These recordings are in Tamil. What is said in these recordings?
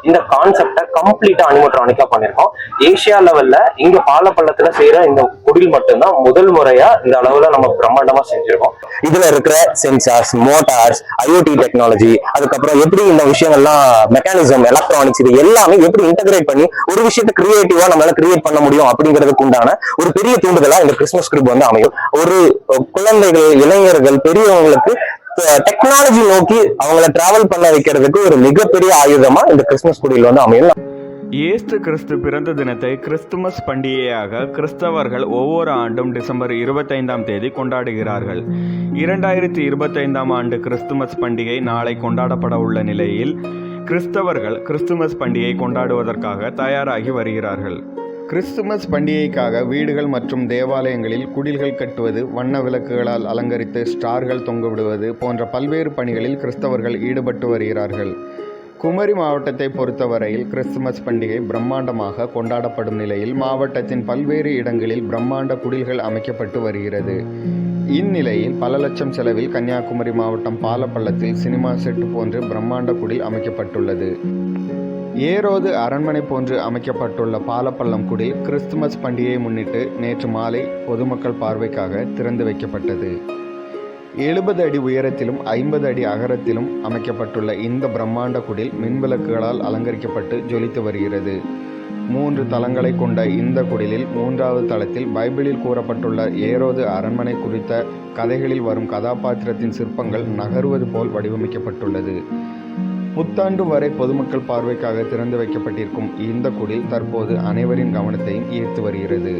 இந்த கான்செப்டை கம்ப்ளீட்டா அனிமோட்ரானிக்கா பண்ணிருக்கோம். ஏசியா லெவல்ல இங்க பாலப்பள்ளத்துல செய்யற இந்த குடில் மட்டும்தான் முதல் முறையா இந்த அளவுல நம்ம பிரம்மாண்டமா செஞ்சிருக்கோம். இதுல இருக்கிற சென்சார்ஸ், மோட்டார்ஸ், IoT டெக்னாலஜி, அதுக்கப்புறம் எப்படி இந்த விஷயங்கள்லாம் மெக்கானிசம், எலக்ட்ரானிக்ஸ், இது எல்லாமே எப்படி இன்டகிரேட் பண்ணி ஒரு விஷயத்தை கிரியேட்டிவா நம்மளால கிரியேட் பண்ண முடியும் அப்படிங்கிறதுக்கு உண்டான ஒரு பெரிய தூண்டுதலா இந்த கிறிஸ்துமஸ் கிரிப் வந்து அமையும். ஒரு குழந்தைகள், இளைஞர்கள், பெரியவங்களுக்கு டெக்னாலஜி நோக்கி அவங்கள டிராவல் பண்ண வைக்கிறதுக்கு ஒரு மிகப்பெரிய ஆயுதமா இந்த கிறிஸ்துமஸ் குடியில் வந்து அமையும். இயேசு கிறிஸ்து பிறந்த தினத்தை கிறிஸ்துமஸ் பண்டிகையாக கிறிஸ்தவர்கள் ஒவ்வொரு ஆண்டும் டிசம்பர் 25ஆம் தேதி கொண்டாடுகிறார்கள். 2025ஆம் ஆண்டு கிறிஸ்துமஸ் பண்டிகை நாளை கொண்டாடப்பட உள்ள நிலையில் கிறிஸ்தவர்கள் கிறிஸ்துமஸ் பண்டிகை கொண்டாடுவதற்காக தயாராகி வருகிறார்கள். கிறிஸ்துமஸ் பண்டிகைக்காக வீடுகள் மற்றும் தேவாலயங்களில் குடில்கள் கட்டுவது, வண்ண விளக்குகளால் அலங்கரித்து ஸ்டார்கள் தொங்கவிடுவது போன்ற பல்வேறு பணிகளில் கிறிஸ்தவர்கள் ஈடுபட்டு வருகிறார்கள். குமரி மாவட்டத்தை பொறுத்தவரையில் கிறிஸ்துமஸ் பண்டிகை பிரம்மாண்டமாக கொண்டாடப்படும் நிலையில் மாவட்டத்தின் பல்வேறு இடங்களில் பிரம்மாண்ட குடில்கள் அமைக்கப்பட்டு வருகிறது. இந்நிலையில் பல லட்சம் செலவில் கன்னியாகுமரி மாவட்டம் பாலப்பள்ளத்தில் சினிமா செட் போன்று பிரம்மாண்ட குடில் அமைக்கப்பட்டுள்ளது. ஏரோது அரண்மனை போன்று அமைக்கப்பட்டுள்ள பாலப்பள்ளம் குடில் கிறிஸ்துமஸ் பண்டிகையை முன்னிட்டு நேற்று மாலை பொதுமக்கள் பார்வைக்காக திறந்து வைக்கப்பட்டது. 70 அடி உயரத்திலும் 50 அடி அகலத்திலும் அமைக்கப்பட்டுள்ள இந்த பிரம்மாண்ட குடில் மின்விளக்குகளால் அலங்கரிக்கப்பட்டு ஜொலித்து வருகிறது. 3 தளங்களை கொண்ட இந்த குடிலில் 3வது தளத்தில் பைபிளில் கூறப்பட்டுள்ள ஏரோது அரண்மனை குறித்த கதைகளில் வரும் கதாபாத்திரத்தின் சிற்பங்கள் நகருவது போல் வடிவமைக்கப்பட்டுள்ளது. புத்தாண்டு வரை பொதுமக்கள் பார்வைக்காக திறந்து வைக்கப்பட்டிருக்கும் இந்த குடில் தற்போது அனைவரின் கவனத்தையும் ஈர்த்து வருகிறது.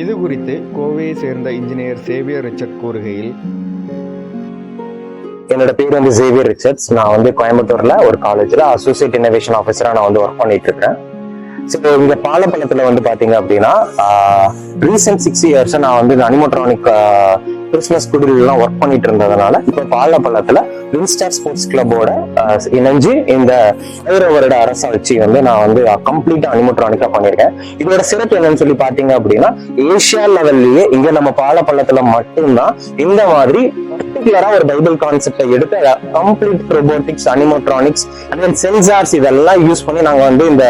இது குறித்து கோவையை சேர்ந்த இன்ஜினியர் சேவியர் ரிச்சர்ட் கூறுகையில், என்னோட பேர் வந்து சேவியர் ரிச்சர்ட்ஸ். நான் வந்து கோயம்புத்தூர்ல ஒரு காலேஜ்ல அசோசியேட் இன்னோவேஷன் ஆஃபீஸரா நான் வந்து ஒர்க் பண்ணிட்டு இருக்கேன். ஸோ இங்க பாலப்பள்ளத்துல வந்து பாத்தீங்க அப்படின்னா ரீசெண்ட் 6 இயர்ஸ் நான் வந்து இந்த அனிமோட்ரானிக் கிறிஸ்துமஸ் குடிலாம் ஒர்க் பண்ணிட்டு இருந்ததுனால இப்ப பாலப்பள்ளத்துல வின்ஸ்டார் ஸ்போர்ட்ஸ் கிளப்போட இணைஞ்சு இந்த வருட அரசாட்சி வந்து நான் வந்து கம்ப்ளீட்டா அனிமோட்ரானிக்கா பண்ணிருக்கேன். இதோட சிறப்பு என்னன்னு சொல்லி பாத்தீங்க அப்படின்னா ஏசியா லெவல்லயே இங்க நம்ம பாலப்பள்ளத்துல மட்டும்தான் இந்த மாதிரி பர்டிகுலரா ஒரு பைபிள் கான்செப்டை எடுத்து கம்ப்ளீட் ரோபோட்டிக்ஸ், அனிமோட்ரானிக்ஸ் அண்ட் சென்சார்ஸ் இதெல்லாம் யூஸ் பண்ணி நாங்க வந்து இந்த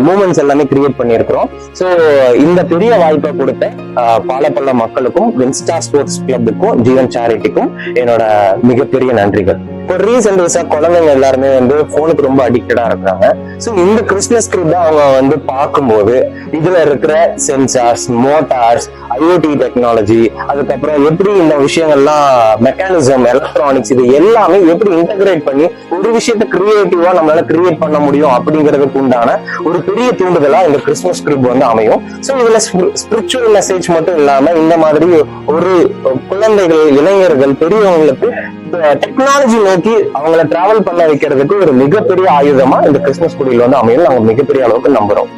மூமெண்ட்ஸ் எல்லாமே கிரியேட் பண்ணியிருக்கிறோம். ஸோ இந்த பெரிய வாய்ப்பை கொடுத்த பாலப்பள்ள மக்களுக்கும், வின்ஸ்டார் ஸ்போர்ட்ஸ் கிளப்புக்கும், ஜீவன் சேரிட்டிக்கும் என்னோட மிகப்பெரிய நன்றிகள். இப்போ ரீசெண்டா குழந்தைங்க எல்லாருமே வந்து போனுக்கு ரொம்ப அடிக்டடா இருக்காங்க. ஸோ இந்த கிறிஸ்துமஸ் கிரிப் அவங்க வந்து பார்க்கும்போது இதுல இருக்கிற சென்சார்ஸ், மோட்டார்ஸ், IoT டெக்னாலஜி, அதுக்கப்புறம் எப்படி இந்த விஷயங்கள்லாம் மெக்கானிசம், எலக்ட்ரானிக்ஸ், இது எல்லாமே எப்படி இன்டகிரேட் பண்ணி ஒரு விஷயத்த கிரியேட்டிவா நம்மளால கிரியேட் பண்ண முடியும் அப்படிங்கிறதுக்கு உண்டான ஒரு பெரிய தூண்டுதலா இந்த கிறிஸ்துமஸ் கிரிப் வந்து அமையும். ஸோ இதுல ஸ்பிரிச்சுவல் மெசேஜ் மட்டும் இல்லாம இந்த மாதிரி ஒரு குழந்தைகள், இளைஞர்கள், பெரியவங்களுக்கு டெக்னாலஜி நோக்கி அவங்கள டிராவல் பண்ண வைக்கிறதுக்கு ஒரு மிகப்பெரிய ஆயுதமா இந்த கிறிஸ்துமஸ் குடியில் வந்து அமையும். நாங்க மிகப்பெரிய அளவுக்கு நம்புறோம்.